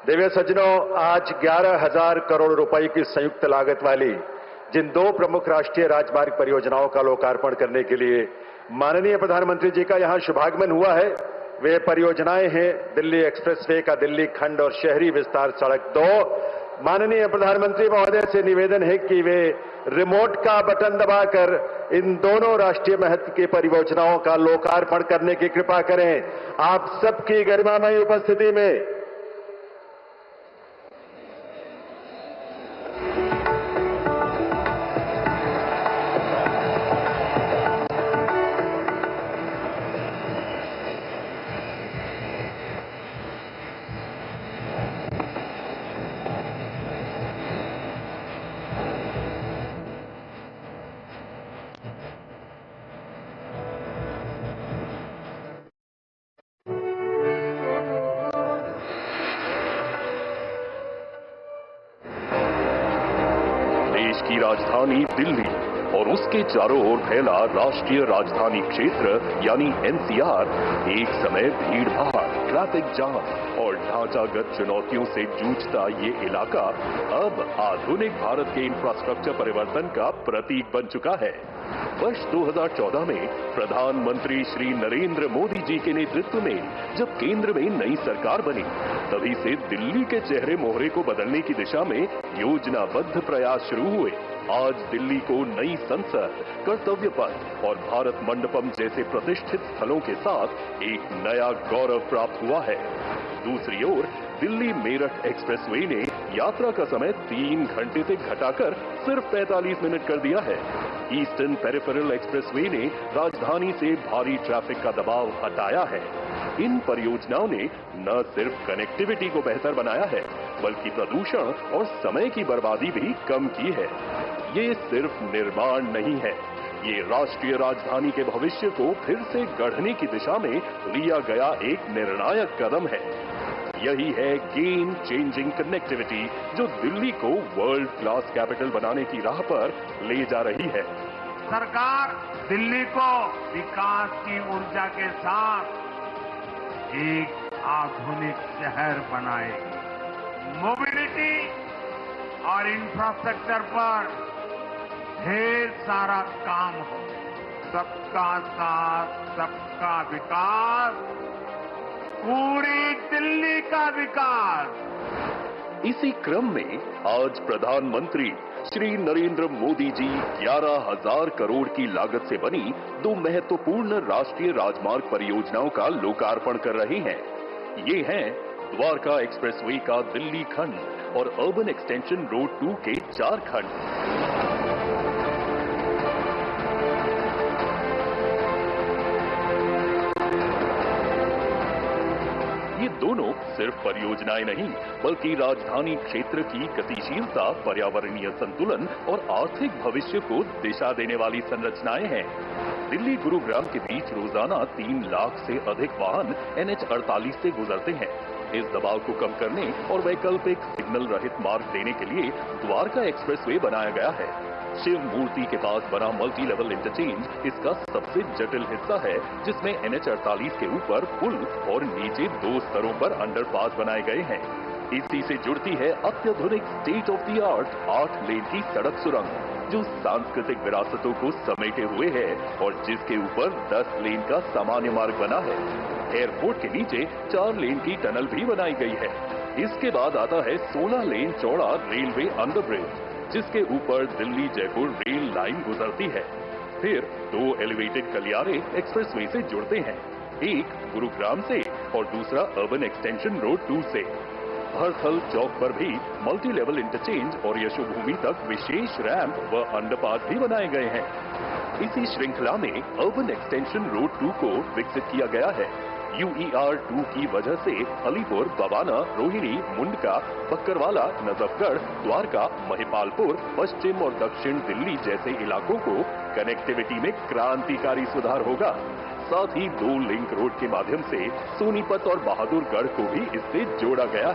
दिव्य सज्जनों, आज 11,000 करोड़ रुपए की संयुक्त लागत वाली जिन दो प्रमुख राष्ट्रीय राजमार्ग परियोजनाओं का लोकार्पण करने के लिए माननीय प्रधानमंत्री जी का यहां शुभागमन हुआ है, वे परियोजनाएं हैं दिल्ली एक्सप्रेसवे का दिल्ली खंड और शहरी विस्तार सड़क 2। माननीय प्रधानमंत्री महोदय से निवेदन है कि वे रिमोट का बटन दबाकर इन दोनों राष्ट्रीय महत्व की परियोजनाओं का लोकार्पण करने की कृपा करें। आप सबकी गरिमामयी उपस्थिति में देश की राजधानी दिल्ली और उसके चारों ओर फैला राष्ट्रीय राजधानी क्षेत्र यानी एनसीआर एक समय भीड़-भाड़, ट्रैफिक जाम और ढांचागत चुनौतियों से जूझता ये इलाका अब आधुनिक भारत के इंफ्रास्ट्रक्चर परिवर्तन का प्रतीक बन चुका है। वर्ष 2014 में प्रधानमंत्री श्री नरेंद्र मोदी जी के नेतृत्व में जब केंद्र में नई सरकार बनी, तभी से दिल्ली के चेहरे मोहरे को बदलने की दिशा में योजनाबद्ध प्रयास शुरू हुए। आज दिल्ली को नई संसद, कर्तव्य पथ और भारत मंडपम जैसे प्रतिष्ठित स्थलों के साथ एक नया गौरव प्राप्त हुआ है। दूसरी ओर दिल्ली मेरठ एक्सप्रेसवे ने यात्रा का समय 3 घंटे से घटाकर सिर्फ 45 मिनट कर दिया है। ईस्टर्न पेरिफेरल एक्सप्रेसवे ने राजधानी से भारी ट्रैफिक का दबाव हटाया है। इन परियोजनाओं ने न सिर्फ कनेक्टिविटी को बेहतर बनाया है, बल्कि प्रदूषण और समय की बर्बादी भी कम की है। ये सिर्फ निर्माण नहीं है, ये राष्ट्रीय राजधानी के भविष्य को फिर से गढ़ने की दिशा में लिया गया एक निर्णायक कदम है। यही है गेम चेंजिंग कनेक्टिविटी जो दिल्ली को वर्ल्ड क्लास कैपिटल बनाने की राह पर ले जा रही है। सरकार दिल्ली को विकास की ऊर्जा के साथ एक आधुनिक शहर बनाएगी। मोबिलिटी और इंफ्रास्ट्रक्चर पर ढेर सारा काम हो। सबका साथ, सबका विकास, पूरी दिल्ली का विकास। इसी क्रम में आज प्रधानमंत्री श्री नरेंद्र मोदी जी 11,000 करोड़ की लागत से बनी 2 महत्वपूर्ण राष्ट्रीय राजमार्ग परियोजनाओं का लोकार्पण कर रहे हैं। ये हैं द्वारका एक्सप्रेसवे का दिल्ली खंड और अर्बन एक्सटेंशन रोड 2 के 4 खंड। ये दोनों सिर्फ परियोजनाएं नहीं, बल्कि राजधानी क्षेत्र की गतिशीलता, पर्यावरणीय संतुलन और आर्थिक भविष्य को दिशा देने वाली संरचनाएं हैं। दिल्ली गुरुग्राम के बीच रोजाना 3 लाख से अधिक वाहन NH 48 से गुजरते हैं। इस दबाव को कम करने और वैकल्पिक सिग्नल रहित मार्ग देने के लिए द्वारका एक्सप्रेसवे बनाया गया है। शिव मूर्ति के पास बना मल्टी लेवल इंटरचेंज इसका सबसे जटिल हिस्सा है, जिसमें NH 48 के ऊपर पुल और नीचे 2 स्तरों पर अंडरपास बनाए गए हैं। इसी से जुड़ती है अत्याधुनिक स्टेट ऑफ द आर्ट 8 लेन की सड़क सुरंग, जो सांस्कृतिक विरासतों को समेटे हुए है और जिसके ऊपर 10 लेन का सामान्य मार्ग बना है। एयरपोर्ट के नीचे 4 लेन की टनल भी बनाई गई है। इसके बाद आता है 16 लेन चौड़ा रेलवे अंडरब्रिज, जिसके ऊपर दिल्ली जयपुर रेल लाइन गुजरती है। फिर 2 एलिवेटेड गलियारे एक्सप्रेसवे से जुड़ते हैं, एक गुरुग्राम से और दूसरा अर्बन एक्सटेंशन रोड 2 से। हरथल चौक पर भी मल्टी लेवल इंटरचेंज और यशोभूमि तक विशेष रैंप व अंडरपास भी बनाए गए हैं। इसी श्रृंखला में अर्बन एक्सटेंशन रोड 2 को विकसित किया गया है। UER 2 की वजह से अलीपुर, बवाना, रोहिणी, मुंडका, बक्करवाला, नजफगढ़, द्वारका, महिपालपुर, पश्चिम और दक्षिण दिल्ली जैसे इलाकों को कनेक्टिविटी में क्रांतिकारी सुधार होगा। साथ ही 2 लिंक रोड के माध्यम से सोनीपत और बहादुरगढ़ को भी इससे जोड़ा गया है।